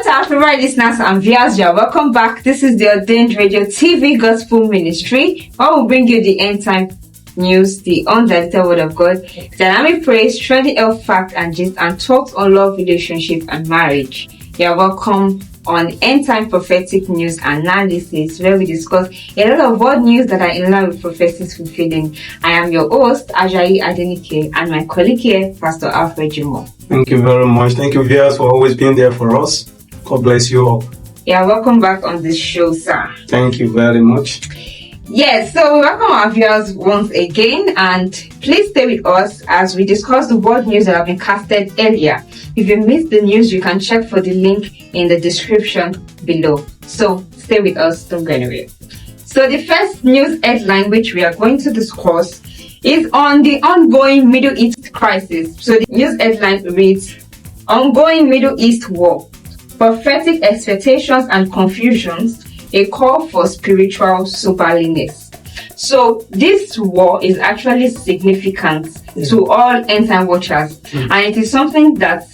to our favorite listeners and viewers, you are welcome back. This is the Ordained Radio TV Gospel Ministry, where we bring you the end time news, the undiluted word of God, dynamic praise, trendy health fact and gist, and talks on love, relationship, and marriage. You are welcome on End Time Prophetic News Analysis, where we discuss a lot of world news that are in line with prophecy's fulfilling. I am your host, Adenike, and my colleague here, Pastor Alfred Jimo. Thank you very much. Thank you, viewers, for always being there for us. God bless you all. Yeah, welcome back on this show, sir. Thank you very much. Yes, so we welcome our viewers once again, and please stay with us as we discuss the world news that have been casted earlier. If you missed the news, you can check for the link in the description below. So stay with us, don't go anywhere. So the first news headline which we are going to discuss is on the ongoing Middle East crisis. So the news headline reads, Ongoing Middle East War, Prophetic Expectations and Confusions, a call for spiritual soberliness. So this war is actually significant to all end-time watchers, and it is something that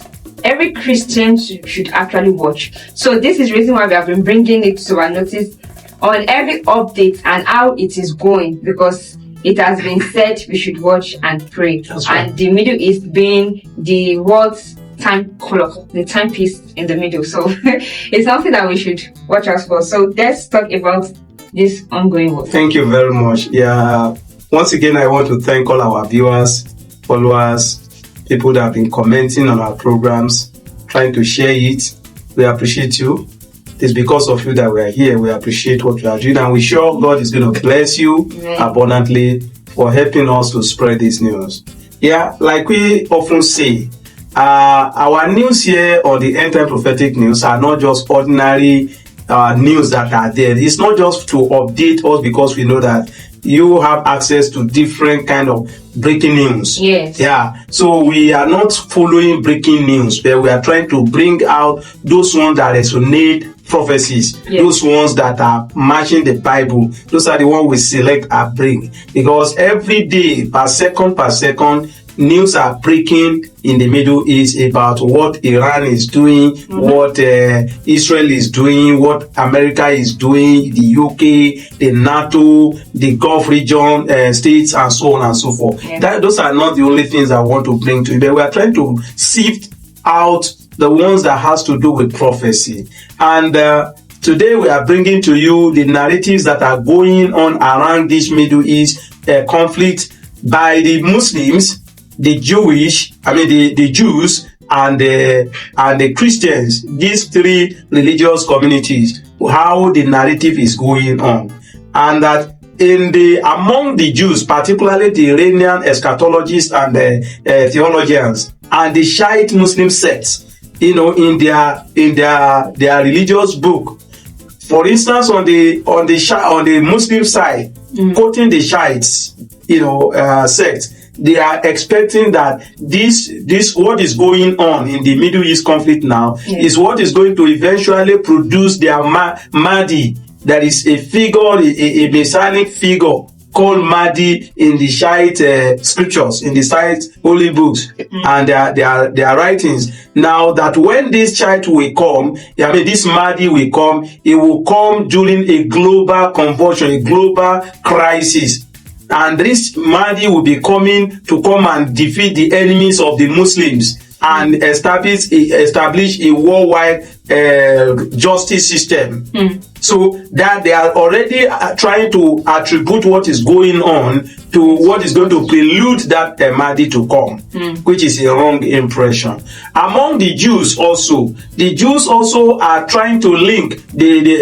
every Christian should actually watch. So this is the reason why we have been bringing it to our notice on every update and how it is going, because it has been said we should watch and pray. That's right. And the Middle East being the world's time clock, the timepiece in the middle. So it's something that we should watch out for. So let's talk about this ongoing war. Thank you very much. Yeah. Once again, I want to thank all our viewers, followers, people that have been commenting on our programs, trying to share it. We appreciate you. It's because of you that we are here. We appreciate what you are doing, and we're sure God is going to bless you abundantly for helping us to spread this news. Yeah, like we often say, our news here on the End Time Prophetic News are not just ordinary news that are there. It's not just to update us, because we know that you have access to different kind of breaking news. Yes. Yeah. So we are not following breaking news, but we are trying to bring out those ones that resonate prophecies, those ones that are matching the Bible. Those are the ones we select and bring, because every day, per second, news are breaking in the Middle East about what Iran is doing, what Israel is doing, what America is doing, the UK, the NATO, the Gulf region states, and so on and so forth. Those are not the only things I want to bring to you, but we are trying to sift out the ones that has to do with prophecy. And today we are bringing to you the narratives that are going on around this Middle East conflict by the Muslims, the Jewish, the Jews, and the Christians, these three religious communities, how the narrative is going on. And that among the Jews, particularly the Iranian eschatologists and the theologians, and the Shiite Muslim sects, in their religious book. For instance, on the Muslim side, quoting the Shiites, sect, they are expecting that this what is going on in the Middle East conflict now is what is going to eventually produce their Mahdi. That is a figure, a messianic figure called Mahdi in the Shiite scriptures, in the Shiite holy books and their writings. Now that when this child will come, this Mahdi will come, it will come during a global convulsion, a global crisis. And this Mahdi will be coming to come and defeat the enemies of the Muslims and establish a worldwide justice system. So that they are already trying to attribute what is going on to what is going to prelude that Mahdi to come, which is a wrong impression. Among the Jews also are trying to link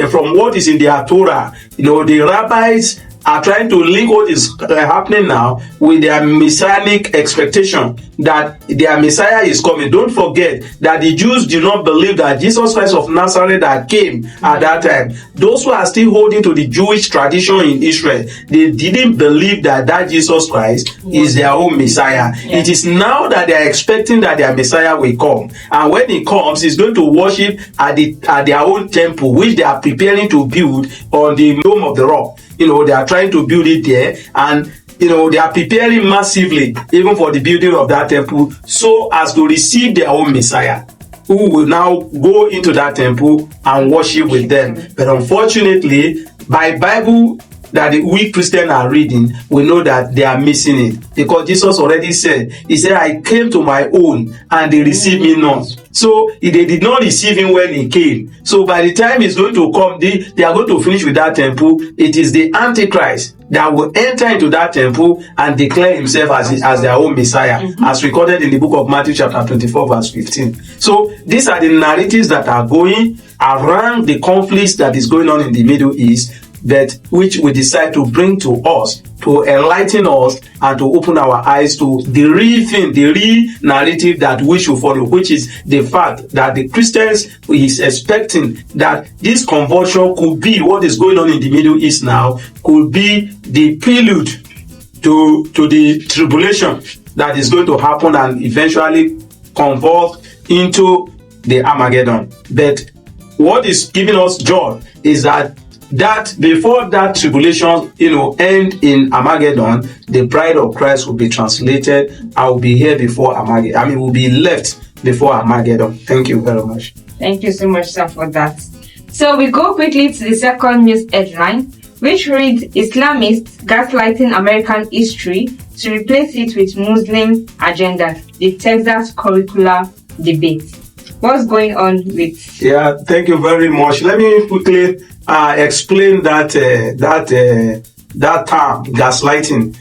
from what is in their Torah. The rabbis are trying to link what is happening now with their messianic expectation that their Messiah is coming. Don't forget that the Jews do not believe that Jesus Christ of Nazareth that came at that time. Those who are still holding to the Jewish tradition in Israel, they didn't believe that Jesus Christ is their own Messiah. It is now that they are expecting that their Messiah will come. And when he comes, he's going to worship at their own temple, which they are preparing to build on the Dome of the Rock. They are trying to build it there, and they are preparing massively even for the building of that temple so as to receive their own Messiah. who will now go into that temple and worship with them. But unfortunately, by Bible that we Christians are reading, we know that they are missing it, because Jesus already said, he said, I came to my own and they received me not. So they did not receive him when he came. So by the time he's going to come, they are going to finish with that temple. It is the Antichrist that will enter into that temple and declare himself as their own Messiah, as recorded in the book of Matthew chapter 24 verse 15. So these are the narratives that are going around the conflicts that is going on in the Middle East, that which we decide to bring to us, to enlighten us and to open our eyes to the real thing, the real narrative that we should follow, which is the fact that the Christians is expecting that this convulsion could be what is going on in the Middle East now, could be the prelude to the tribulation that is going to happen and eventually convert into the Armageddon. But what is giving us joy is that before that tribulation, end in Armageddon, the bride of Christ will be translated. I will be here before Armageddon. Will be left before Armageddon. Thank you very much. Thank you so much, sir, for that. So we go quickly to the second news headline, which reads, Islamists gaslighting American history to replace it with Muslim agenda, the Texas curricular debate. What's going on with? Yeah, thank you very much. Let me quickly explain that term, gaslighting.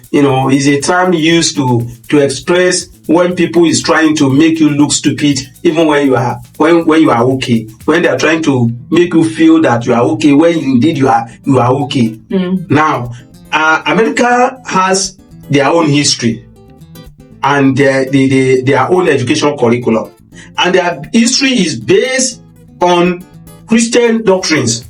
Is a term used to express when people is trying to make you look stupid, even when you are okay. When they are trying to make you feel that you are okay, when indeed you are okay. Now, America has their own history and their own education curriculum. And their history is based on Christian doctrines.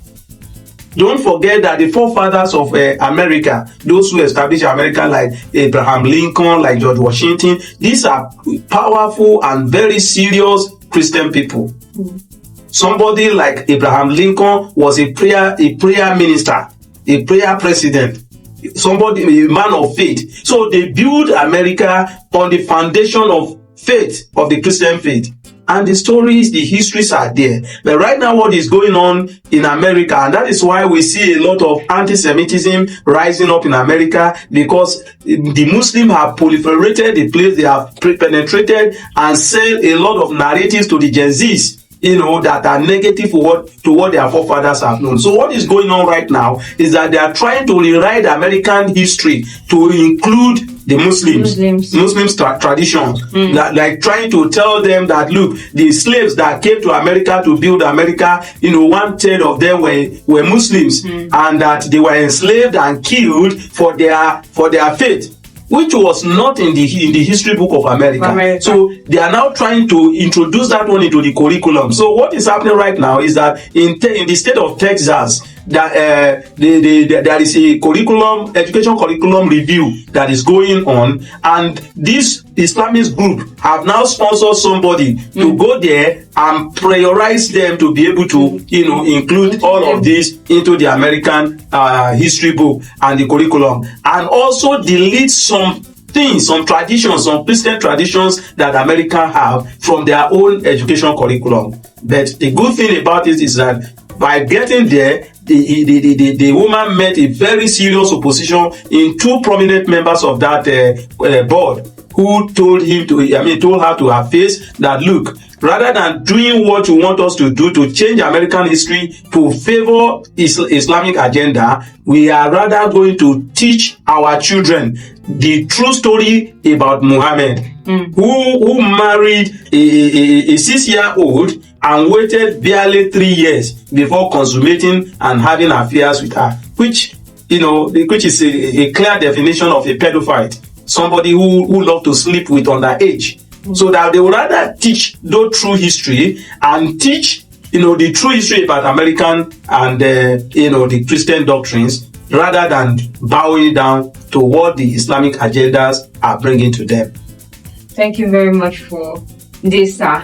Don't forget that the forefathers of America, those who established America like Abraham Lincoln, like George Washington, these are powerful and very serious Christian people. Somebody like Abraham Lincoln was a prayer minister, a prayer president, a man of faith. So they built America on the foundation of faith, of the Christian faith. And the stories, the histories are there. But right now what is going on in America, and that is why we see a lot of anti-Semitism rising up in America, because the Muslims have proliferated the place, they have penetrated and sell a lot of narratives to the Gen Zs, that are negative to what their forefathers have known. So what is going on right now is that they are trying to rewrite American history to include the Muslims traditions, like trying to tell them that, look, the slaves that came to America to build America, 1/3 of them were Muslims, and that they were enslaved and killed for their faith, which was not in the history book of America. So they are now trying to introduce that one into the curriculum. So what is happening right now is that in the state of Texas, that there is a education curriculum review that is going on, and this Islamist group have now sponsored somebody to go there and prioritize them to be able to include all of this into the American history book and the curriculum, and also delete some things, some traditions, some Christian traditions that America have from their own education curriculum. But the good thing about it is that by getting there, the woman met a very serious opposition in two prominent members of that board, who told her to her face that, look, rather than doing what you want us to do to change American history to favor Islamic agenda, we are rather going to teach our children the true story about Muhammad, who married a 6-year-old and waited barely 3 years before consummating and having affairs with her, which is a clear definition of a pedophile, somebody who loved to sleep with underage. So that they would rather teach the true history and teach the true history about American and the Christian doctrines, rather than bowing down to what the Islamic agendas are bringing to them. Thank you very much for this, sir.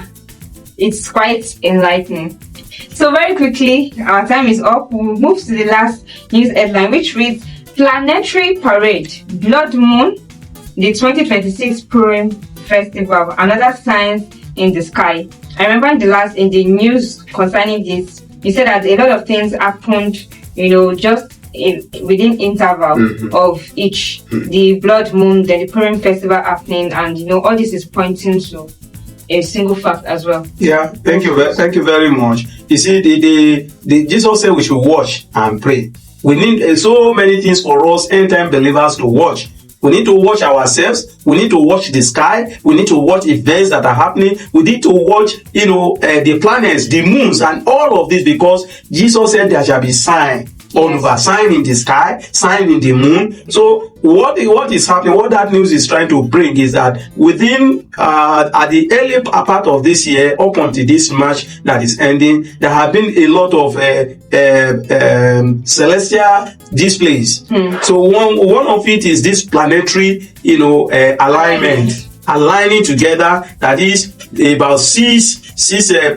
It's quite enlightening. So very quickly, our time is up. We'll move to the last news headline, which reads, Planetary Parade, Blood Moon, the 2026 Purin Festival, another sign in the sky. I remember in the news concerning this, you said that a lot of things happened, just within interval of each. The blood moon, then the Purim festival happening, and all this is pointing to a single fact as well. Yeah, thank you very much. You see, the Jesus said we should watch and pray. We need so many things for us end time believers to watch. We need to watch ourselves. We need to watch the sky. We need to watch events that are happening. We need to watch, the planets, the moons, and all of this, because Jesus said there shall be sign all over, sign in the sky, sign in the moon. So what is happening, what that news is trying to bring is that within at the early part of this year up until this March that is ending, there have been a lot of celestial displays. So one of it is this planetary alignment, aligning together, that is about six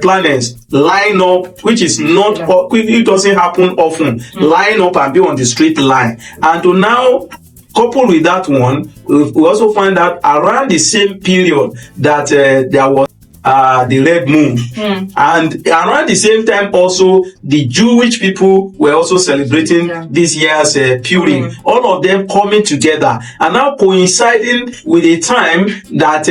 planets line up, which is not it doesn't happen often, line up and be on the straight line. And to now coupled with that one, we also find out around the same period that there was the red moon, and around the same time also the Jewish people were also celebrating this year's Purim. All of them coming together and now coinciding with a time that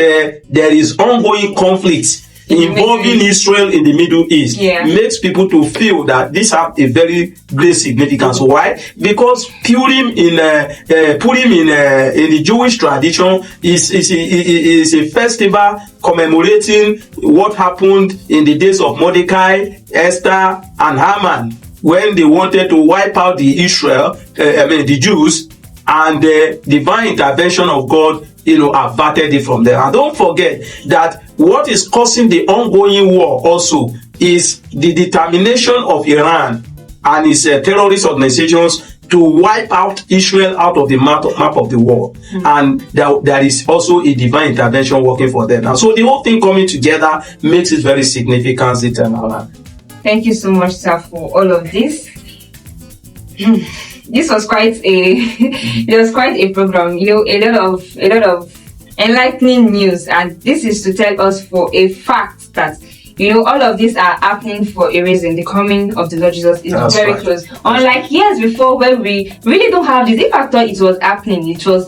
there is ongoing conflict involving Israel in the Middle East. Makes people to feel that this have a very great significance. Why? Because Purim in the Jewish tradition is a festival commemorating what happened in the days of Mordecai, Esther, and Haman, when they wanted to wipe out the Jews, and the divine intervention of God averted it from there. And don't forget that what is causing the ongoing war also is the determination of Iran and its terrorist organizations to wipe out Israel out of the map of the world. And there is also a divine intervention working for them. And so the whole thing coming together makes it very significant this time around. Thank you so much, sir, for all of this. This was quite a program, a lot of enlightening news, and this is to tell us for a fact that all of these are happening for a reason. The coming of the Lord Jesus is very close. Unlike years before, where we really don't have this. If I thought it was happening, it was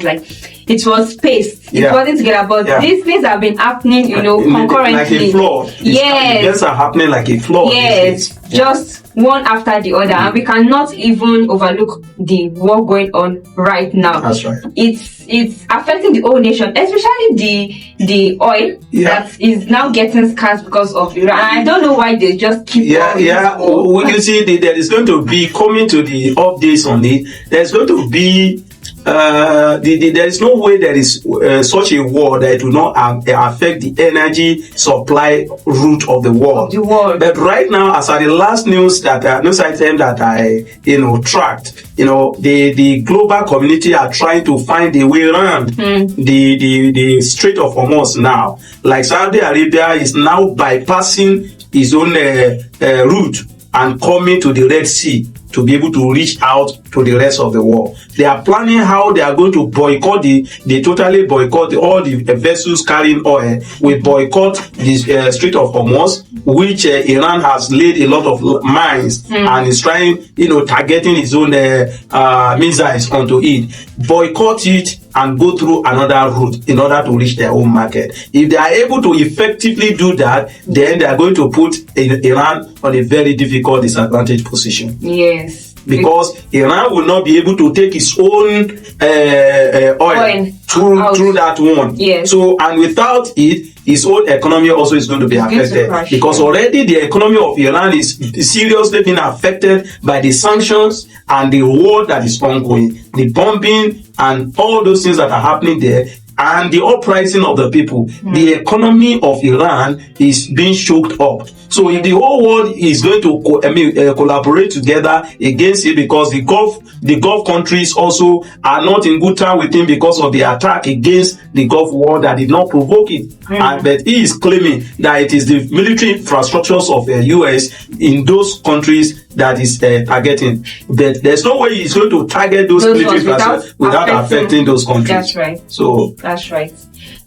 spaced. It wasn't together. But these things have been happening, concurrently. Like a flood. Events are happening like a flood. Yes, just one after the other, and we cannot even overlook the war going on right now. That's right. It's affecting the whole nation, especially the oil that is now getting scarce because of Iran. I don't know why they just keep we can see there is going to be, coming to the updates on it, there's going to be there is no way there is such a war that it will not affect the energy supply route of the world. But right now, as at the last news item that I tracked, the global community are trying to find a way around the Strait of Hormuz now. Like Saudi Arabia is now bypassing its own route and coming to the Red Sea to be able to reach out to the rest of the world. They are planning how they are going to boycott totally boycott all the vessels carrying oil. We boycott the Strait of Hormuz, which Iran has laid a lot of mines and is trying, targeting its own missiles onto it. Boycott it and go through another route in order to reach their own market. If they are able to effectively do that, then they are going to put Iran on a very difficult disadvantaged position. Yes. Because Iran will not be able to take its own oil through that one. Yes. So, and without it, its own economy also is going to be affected. Because already the economy of Iran is seriously being affected by the sanctions and the war that is ongoing. The bombing and all those things that are happening there, and the uprising of the people. The economy of Iran is being choked up. So if the whole world is going to collaborate together against it, because the Gulf countries also are not in good time with him because of the attack against the Gulf war that did not provoke it. But he is claiming that it is the military infrastructures of the US in those countries that is targeting. But there's no way he's going to target those military infrastructures without affecting those countries. That's right. So That's right.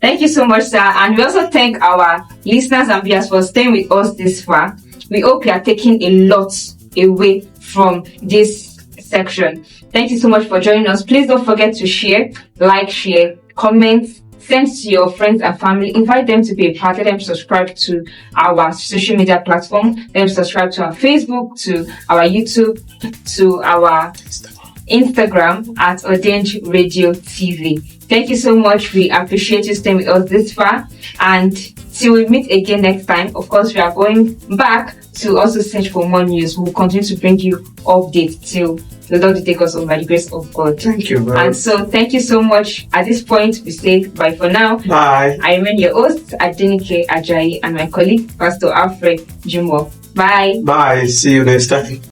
Thank you so much, sir. And we also thank our listeners and viewers for staying with us this far. We hope you are taking a lot away from this section. Thank you so much for joining us. Please don't forget to share, comment, send to your friends and family, invite them to be a part, let them subscribe to our social media platform, let them subscribe to our Facebook, to our YouTube, to our Instagram at Ordained Radio TV. Thank you so much. We appreciate you staying with us this far. And till we meet again next time, of course, we are going back to also search for more news. We'll continue to bring you updates till the Lord will take us on by the grace of God. Thank you. And so thank you so much. At this point, we say bye for now. Bye. I remain your host, Adenike Ajayi, and my colleague, Pastor Alfred Jumo. Bye. Bye. See you next time.